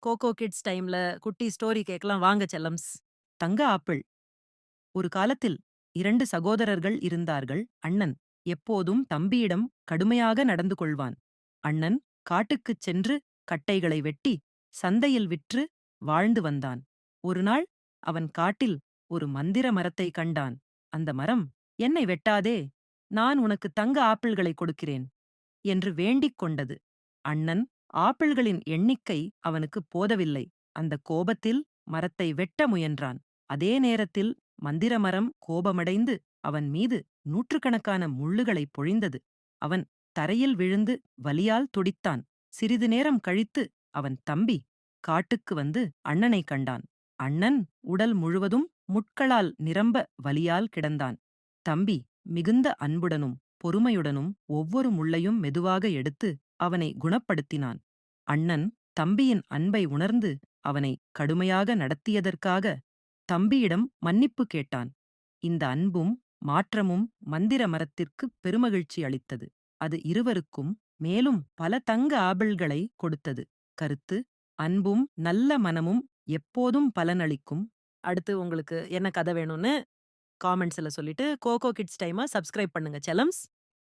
Cocoa kids டைம்ல குட்டி story கேட்கலாம் வாங்க செல்லம்ஸ். தங்க ஆப்பிள். ஒரு காலத்தில் 2 சகோதரர்கள் இருந்தார்கள். அண்ணன் எப்போதும் தம்பியிடம் கடுமையாக நடந்து கொள்வான். அண்ணன் காட்டுக்குச் சென்று கட்டைகளை வெட்டி சந்தையில் விற்று வாழ்ந்து வந்தான். ஒருநாள் அவன் காட்டில் ஒரு மந்திர மரத்தை கண்டான். அந்த மரம், "என்னை வெட்டாதே, நான் உனக்கு தங்க ஆப்பிள்களை கொடுக்கிறேன்" என்று வேண்டிக் கொண்டது. அண்ணன் ஆப்பிள்களின் எண்ணிக்கை அவனுக்கு போதவில்லை. அந்த கோபத்தில் மரத்தை வெட்ட முயன்றான். அதே நேரத்தில் மந்திர மரம் கோபமடைந்து அவன் மீது நூற்றுக்கணக்கான முள்ளுகளைப் பொழிந்தது. அவன் தரையில் விழுந்து வலியால் துடித்தான். சிறிது நேரம் கழித்து அவன் தம்பி காட்டுக்கு வந்து அண்ணனை கண்டான். அண்ணன் உடல் முழுவதும் முட்களால் நிரம்ப வலியால் கிடந்தான். தம்பி மிகுந்த அன்புடனும் பொறுமையுடனும் ஒவ்வொரு முள்ளையும் மெதுவாக எடுத்து அவனை குணப்படுத்தினான். அண்ணன் தம்பியின் அன்பை உணர்ந்து அவனை கடுமையாக நடத்தியதற்காக தம்பியிடம் மன்னிப்பு கேட்டான். இந்த அன்பும் மாற்றமும் மந்திர மரத்திற்கு பெருமகிழ்ச்சி அளித்தது. அது இருவருக்கும் மேலும் பல தங்க ஆபிள்களை கொடுத்தது. கருத்து: அன்பும் நல்ல மனமும் எப்போதும் பலனளிக்கும். அடுத்து உங்களுக்கு என்ன கதை வேணும்னு காமெண்ட்ஸ்ல சொல்லிட்டு கோகோ கிட்ஸ் டைம சப்ஸ்கிரைப் பண்ணுங்க செல்லம்ஸ்.